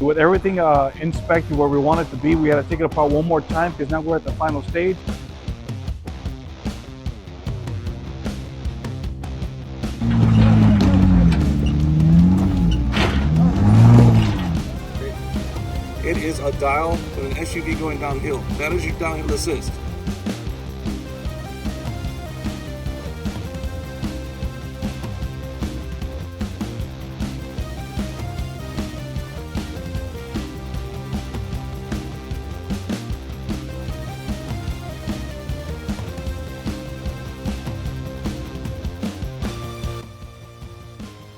With everything inspected where we want it to be, we had to take it apart one more time because now we're at the final stage. It is a dial with an SUV going downhill. That is your downhill assist.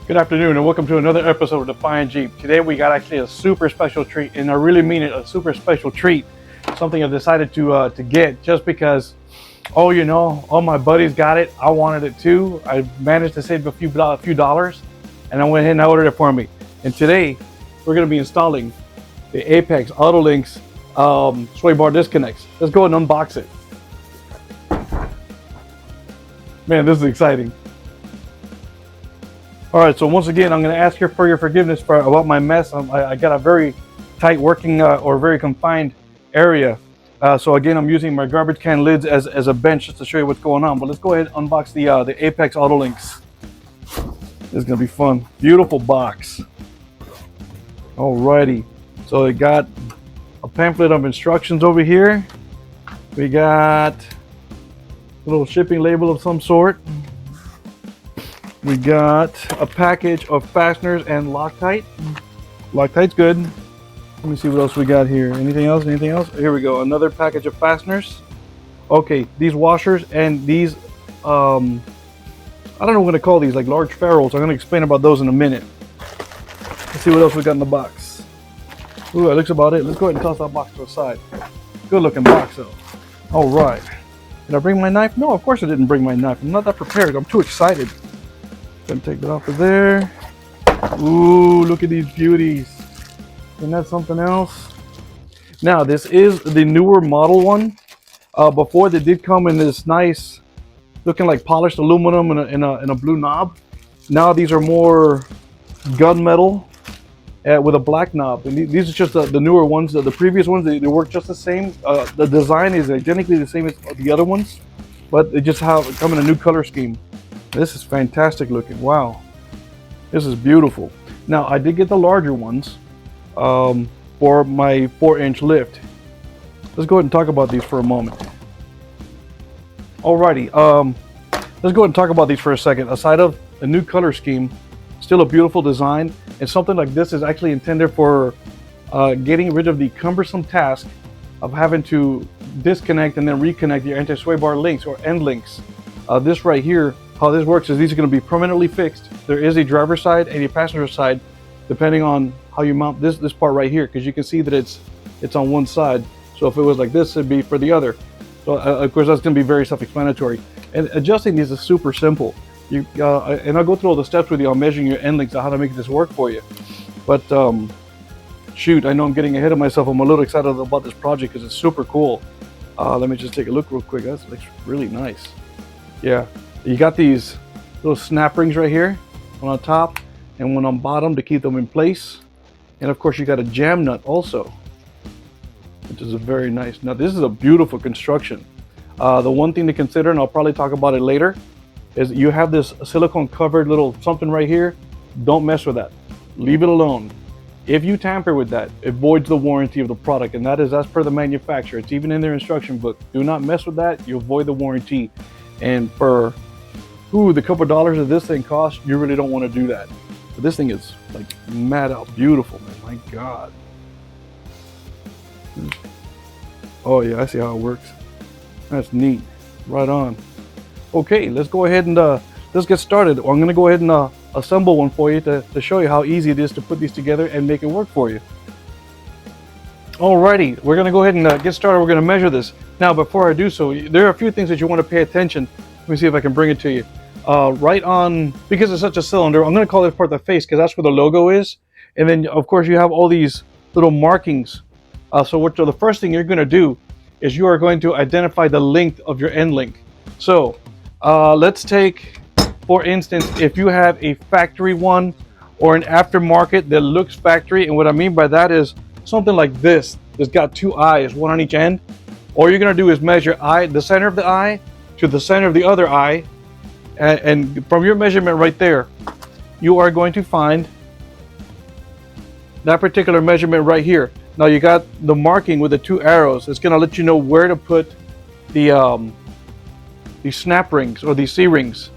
Good afternoon and welcome to another episode of Defiant Jeep. Today we got actually a super special treat, and I really mean it, a super special treat. Something I decided to get just because, oh, you know, all my buddies got it. I wanted it too. I managed to save a few dollars, and I went ahead and I ordered it for me. And today we're going to be installing the APEX AUTolynx sway bar disconnects. Let's go and unbox it. Man, this is exciting. All right, so once again, I'm going to ask you for your forgiveness about my mess. I got a very tight working or very confined area. So again, I'm using my garbage can lids as a bench just to show you what's going on. But let's go ahead and unbox the APEX AUTolynx. This is going to be fun. Beautiful box. All righty. So it got a pamphlet of instructions over here. We got a little shipping label of some sort. We got a package of fasteners and Loctite. Loctite's good. Let me see what else we got here. Anything else? Anything else? Here we go. Another package of fasteners. Okay, these washers and these, I don't know what to call these, like large ferrules. I'm going to explain about those in a minute. Let's see what else we got in the box. Ooh, that looks about it. Let's go ahead and toss that box to the side. Good looking box though. All right. Did I bring my knife? No, of course I didn't bring my knife. I'm not that prepared. I'm too excited. Gonna take that off of there. Ooh, look at these beauties. Isn't that something else? Now, this is the newer model one. Before they did come in this nice, looking like polished aluminum in a blue knob. Now these are more gunmetal with a black knob. And these are just the newer ones. The previous ones, they work just the same. The design is identically the same as the other ones, but they just come in a new color scheme. This is fantastic looking. Wow, this is beautiful. Now I did get the larger ones for my 4-inch lift. Let's go ahead and talk about these for a moment. Alrighty, let's go ahead and talk about these for a second. Aside of a new color scheme, still a beautiful design, and something like this is actually intended for getting rid of the cumbersome task of having to disconnect and then reconnect your anti-sway bar links or end links. This right here, how this works is these are going to be permanently fixed. There is a driver's side and a passenger side, depending on how you mount this part right here, because you can see that it's on one side. So if it was like this, it'd be for the other. So of course that's going to be very self-explanatory. And adjusting these is super simple. And I'll go through all the steps with you on measuring your end links on how to make this work for you. But shoot, I know I'm getting ahead of myself. I'm a little excited about this project because it's super cool. Let me just take a look real quick. That looks really nice. Yeah. You got these little snap rings right here, one on top and one on bottom to keep them in place. And of course you got a jam nut also, which is a very nice. Now this is a beautiful construction. The one thing to consider, and I'll probably talk about it later, is you have this silicone covered little something right here. Don't mess with that. Leave it alone. If you tamper with that, it voids the warranty of the product, and that is as per the manufacturer. It's even in their instruction book. Do not mess with that. You'll void the warranty. And for the couple dollars that this thing costs, you really don't want to do that. But this thing is like mad out beautiful, man. My God. Oh yeah, I see how it works. That's neat. Right on. Okay, let's go ahead and let's get started. I'm going to go ahead and assemble one for you to show you how easy it is to put these together and make it work for you. Alrighty, we're going to go ahead and get started. We're going to measure this. Now, before I do so, there are a few things that you want to pay attention. Let me see if I can bring it to you. Right on, because it's such a cylinder, I'm going to call this part the face because that's where the logo is. And then, of course, you have all these little markings. So the first thing you're going to do is you are going to identify the length of your end link. So let's take, for instance, if you have a factory one or an aftermarket that looks factory. And what I mean by that is something like this. It's got two eyes, one on each end. All you're gonna do is measure the center of the eye to the center of the other eye, and from your measurement right there, you are going to find that particular measurement right here. Now you got the marking with the two arrows. It's gonna let you know where to put the snap rings or the C-rings,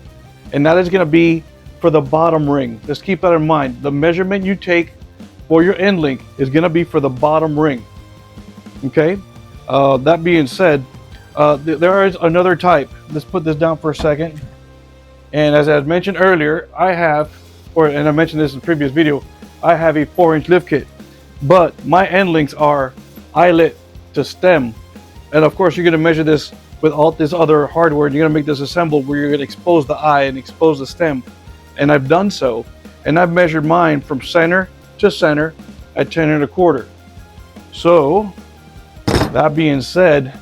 and that is gonna be for the bottom ring. Just keep that in mind. The measurement you take for your end link is gonna be for the bottom ring. Okay. That being said, there is another type. Let's put this down for a second. And as I had mentioned earlier, and I mentioned this in the previous video, I have a 4-inch lift kit, but my end links are eyelet to stem. And of course, you're going to measure this with all this other hardware, and you're going to make this assembled where you're going to expose the eye and expose the stem. And I've done so, and I've measured mine from center to center at 10 1/4. So that being said,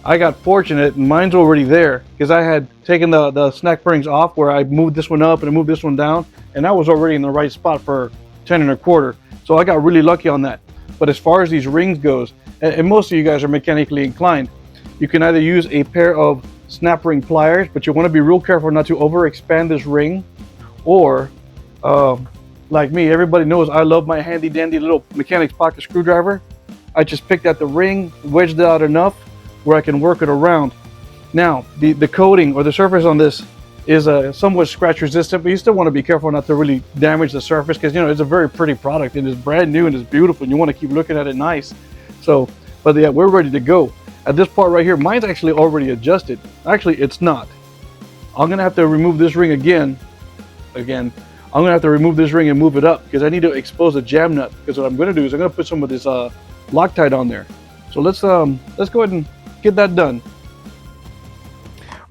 I got fortunate and mine's already there because I had taken the snack rings off where I moved this one up and I moved this one down, and I was already in the right spot for 10 1/4. So I got really lucky on that. But as far as these rings goes, and most of you guys are mechanically inclined, you can either use a pair of snap ring pliers, but you want to be real careful not to over expand this ring, or like me, everybody knows I love my handy dandy little mechanic's pocket screwdriver. I just picked at the ring, wedged it out enough where I can work it around. Now, the coating or the surface on this is somewhat scratch resistant, but you still want to be careful not to really damage the surface because, you know, it's a very pretty product and it's brand new and it's beautiful and you want to keep looking at it nice. So, but yeah, we're ready to go. At this part right here, mine's actually already adjusted. Actually, it's not. I'm going to have to remove this ring again. I'm going to have to remove this ring and move it up because I need to expose the jam nut, because what I'm going to do is I'm going to put some of this Loctite on there. So let's go ahead and get that done.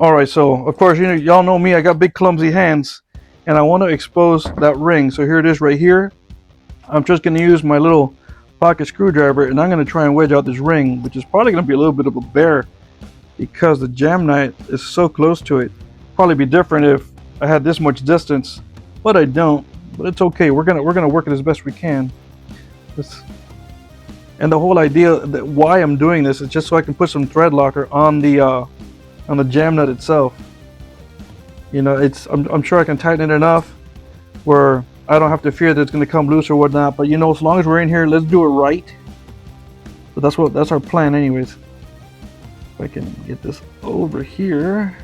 All right, so of course, you know, y'all know me, I got big clumsy hands and I want to expose that ring. So here it is right here. I'm just going to use my little pocket screwdriver and I'm going to try and wedge out this ring, which is probably going to be a little bit of a bear because the jam nut is so close to it. Probably be different if I had this much distance, but I don't. But it's okay. We're gonna work it as best we can. And the whole idea that why I'm doing this is just so I can put some thread locker on the jam nut itself. You know, I'm sure I can tighten it enough where I don't have to fear that it's going to come loose or whatnot. But you know, as long as we're in here, let's do it right. So that's our plan, anyways. If I can get this over here.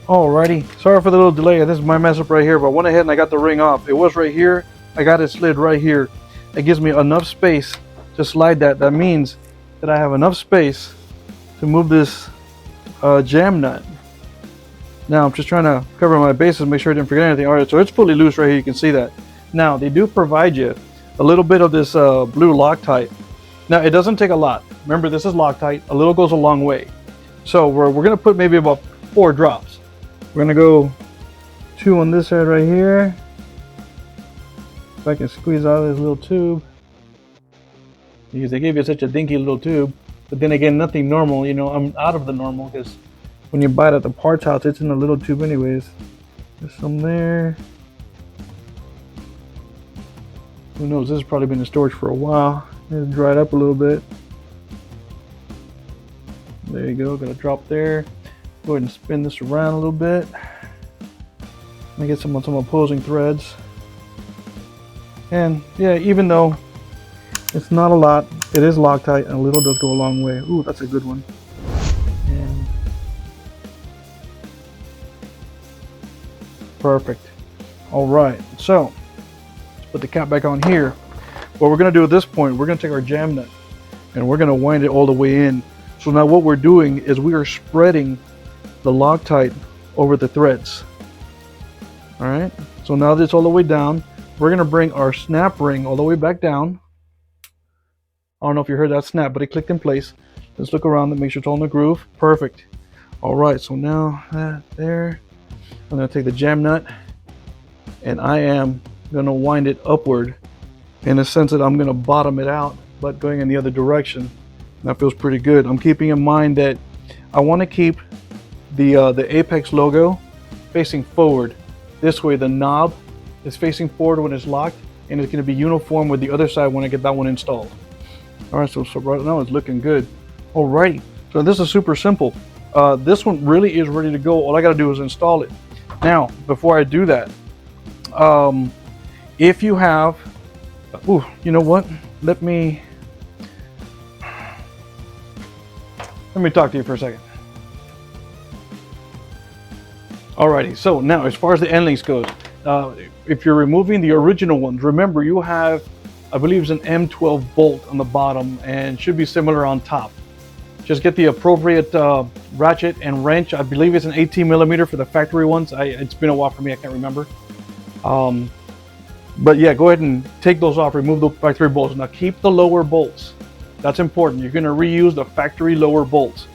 Alrighty, sorry for the little delay. This is my mess up right here, but I went ahead and I got the ring off. It was right here. I got it slid right here. It gives me enough space to slide that. That means that I have enough space to move this jam nut. Now I'm just trying to cover my bases, make sure I didn't forget anything. Alright, so it's fully loose right here. You can see that. Now they do provide you a little bit of this blue Loctite. Now it doesn't take a lot. Remember, this is Loctite. A little goes a long way. So we're going to put maybe about 4 drops. We're going to go 2 on this side right here. If I can squeeze out of this little tube. Because they gave you such a dinky little tube. But then again, nothing normal. You know, I'm out of the normal because when you buy it at the parts house, it's in a little tube anyways. There's some there. Who knows, this has probably been in storage for a while. It's dried up a little bit. There you go, got a drop there. Go ahead and spin this around a little bit. Let me get some opposing threads. And yeah, even though it's not a lot, it is Loctite, and a little does go a long way. Ooh, that's a good one. And perfect. All right, so let's put the cap back on here. What we're gonna do at this point, we're gonna take our jam nut and we're gonna wind it all the way in. So now what we're doing is we are spreading the Loctite over the threads. All right, so now that it's all the way down, we're gonna bring our snap ring all the way back down. I don't know if you heard that snap, but it clicked in place. Let's look around and make sure it's all in the groove. Perfect. All right, so now that there, I'm gonna take the jam nut and I am gonna wind it upward in a sense that I'm gonna bottom it out, but going in the other direction. That feels pretty good. I'm keeping in mind that I want to keep the Apex logo facing forward. This way the knob is facing forward when it's locked, and it's going to be uniform with the other side when I get that one installed. All right, so right now it's looking good. Alrighty, so this is super simple. This one really is ready to go. All I got to do is install it. Now, before I do that, if you have, you know what? Let me talk to you for a second. Alrighty, so now as far as the end links goes, if you're removing the original ones, remember you have, I believe it's an M12 bolt on the bottom and should be similar on top. Just get the appropriate ratchet and wrench. I believe it's an 18 millimeter for the factory ones. It's been a while for me, I can't remember. But yeah, go ahead and take those off, remove the factory bolts. Now keep the lower bolts. That's important. You're gonna reuse the factory lower bolts.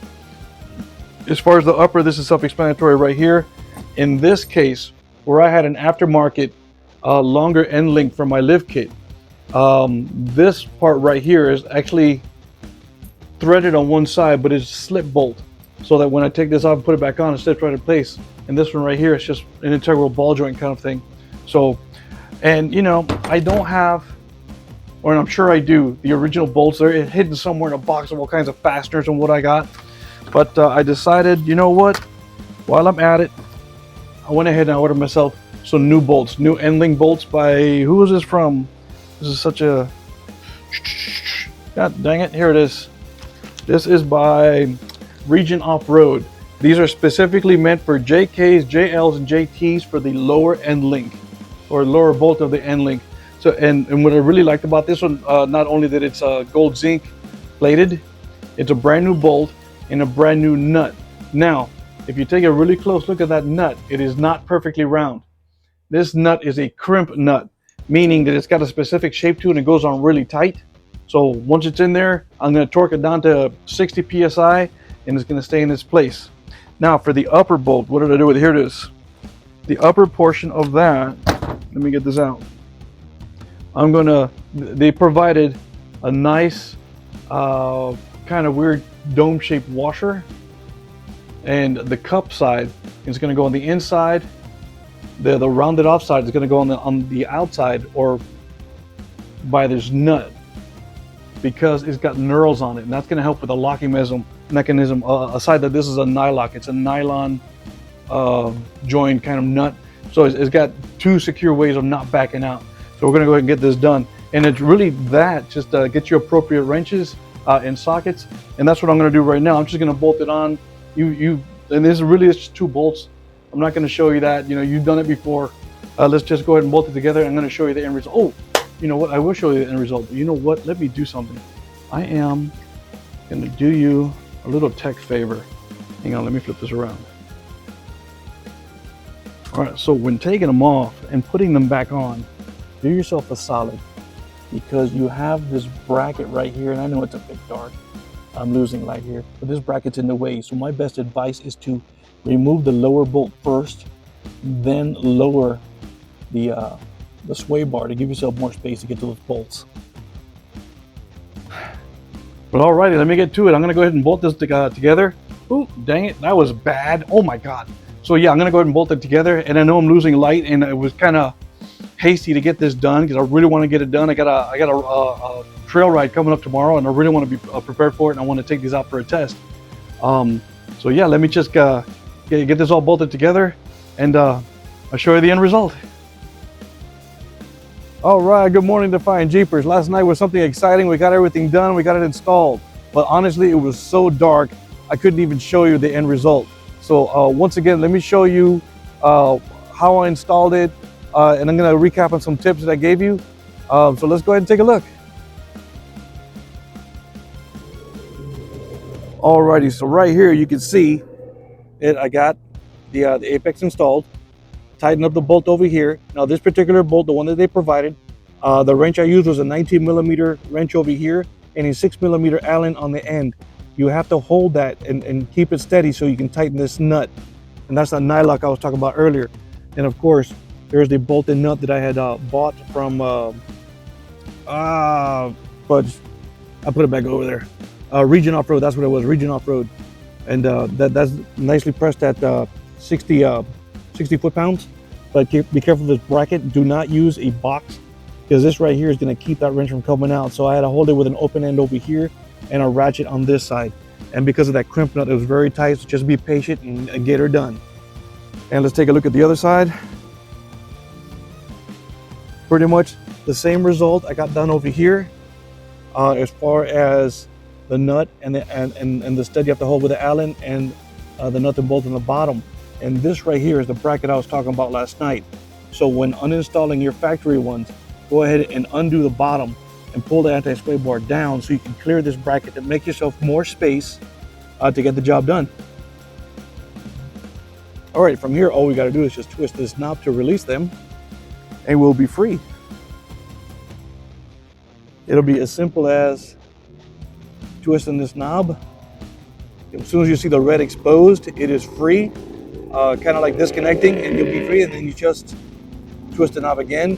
As far as the upper, this is self-explanatory right here. In this case, where I had an aftermarket longer end link for my lift kit, this part right here is actually threaded on one side, but it's slip bolt, so that when I take this off and put it back on, it slips right in place. And this one right here is just an integral ball joint kind of thing. So, and you know, I don't have, or I'm sure I do, the original bolts. They're hidden somewhere in a box of all kinds of fasteners and what I got. But I decided, you know what, while I'm at it, I went ahead and I ordered myself some new bolts, new end link bolts by, who is this from? This is such a, God dang it, here it is. This is by Region Off-Road. These are specifically meant for JKs, JLs, and JTs for the lower end link, or lower bolt of the end link. So, and what I really liked about this one, not only that it's gold zinc plated, it's a brand new bolt and a brand new nut. Now, if you take a really close look at that nut, it is not perfectly round. This nut is a crimp nut, meaning that it's got a specific shape to it and it goes on really tight. So once it's in there, I'm going to torque it down to 60 psi and it's going to stay in its place. Now for the upper bolt, what did I do with it? Here it is. The upper portion of that, let me get this out. They provided a nice kind of weird dome-shaped washer, and the cup side is going to go on the inside. The rounded off side is going to go on the outside, or by this nut, because it's got knurls on it, and that's going to help with the locking mechanism. Aside that this is a nylock, it's a nylon joint kind of nut, so it's got two secure ways of not backing out. So we're going to go ahead and get this done, and it's really that, just get your appropriate wrenches and sockets, and that's what I'm going to do right now. I'm just going to bolt it on. And this really is just two bolts. I'm not going to show you that. You know, you've done it before. Let's just go ahead and bolt it together. I'm going to show you the end result. Oh, you know what? I will show you the end result. But you know what? Let me do something. I am going to do you a little tech favor. Hang on, let me flip this around. All right, so when taking them off and putting them back on, do yourself a solid, because you have this bracket right here, and I know it's a bit dark. I'm losing light here, but this bracket's in the way. So my best advice is to remove the lower bolt first, then lower the sway bar to give yourself more space to get to those bolts. But alrighty, let me get to it. I'm gonna go ahead and bolt this together. Ooh, dang it, that was bad. Oh my God. So yeah, I'm gonna go ahead and bolt it together, and I know I'm losing light, and it was kind of hasty to get this done because I really want to get it done. I got a trail ride coming up tomorrow, and I really want to be prepared for it, and I want to take these out for a test. So yeah, let me just get this all bolted together, and I'll show you the end result. All right, good morning, Defying Jeepers. Last night was something exciting. We got everything done, we got it installed, but honestly, it was so dark I couldn't even show you the end result. So once again, let me show you how I installed it, and I'm going to recap on some tips that I gave you. So let's go ahead and take a look. Alrighty, so right here you can see it. I got the Apex installed, tighten up the bolt over here. Now this particular bolt, the one that they provided, the wrench I used was a 19 millimeter wrench over here and a 6 millimeter Allen on the end. You have to hold that and keep it steady so you can tighten this nut. And that's that nylock I was talking about earlier. And of course, there's the bolted nut that I had bought from, but I put it back over there. Region Off-Road, that's what it was, Region Off-Road. And that's nicely pressed at 60 foot-pounds. But be careful of this bracket. Do not use a box, because this right here is going to keep that wrench from coming out. So I had to hold it with an open end over here and a ratchet on this side. And because of that crimp nut, it was very tight. So just be patient and get her done. And let's take a look at the other side. Pretty much the same result I got done over here. As far as the nut and the stud you have to hold with the Allen, and the nut and bolt on the bottom. And this right here is the bracket I was talking about last night. So when uninstalling your factory ones, go ahead and undo the bottom and pull the anti-sway bar down so you can clear this bracket to make yourself more space to get the job done. All right, from here, all we got to do is just twist this knob to release them, and we'll be free. It'll be as simple as twisting this knob. As soon as you see the red exposed, it is free, kind of like disconnecting, and you'll be free. And then you just twist the knob again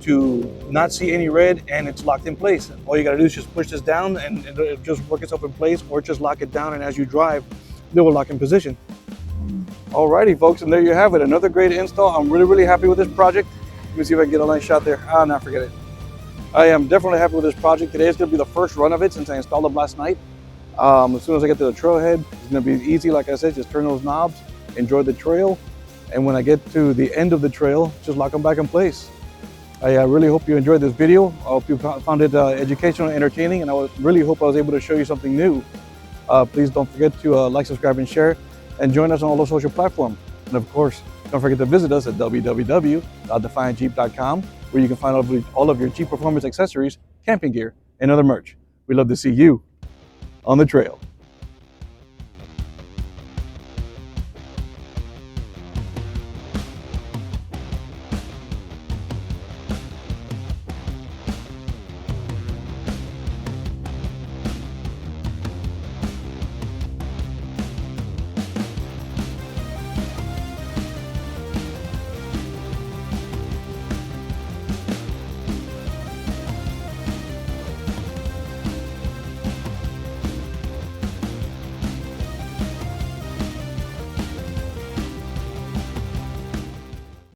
to not see any red, and it's locked in place. All you got to do is just push this down, and it'll just work itself in place, or just lock it down, and as you drive, it will lock in position. Alrighty, folks, and there you have it. Another great install. I'm really happy with this project. Let me see if I can get a nice shot there. No, forget it. I am definitely happy with this project. Today is going to be the first run of it since I installed them last night. As soon as I get to the trailhead, it's going to be easy. Like I said, just turn those knobs, enjoy the trail, and when I get to the end of the trail, just lock them back in place. I really hope you enjoyed this video. I hope you found it educational and entertaining, and I really hope I was able to show you something new. Please don't forget to like, subscribe, and share, and join us on all those social platforms. And of course, don't forget to visit us at www.defiantjeep.com, where you can find all of your Jeep performance accessories, camping gear, and other merch. We'd love to see you on the trail.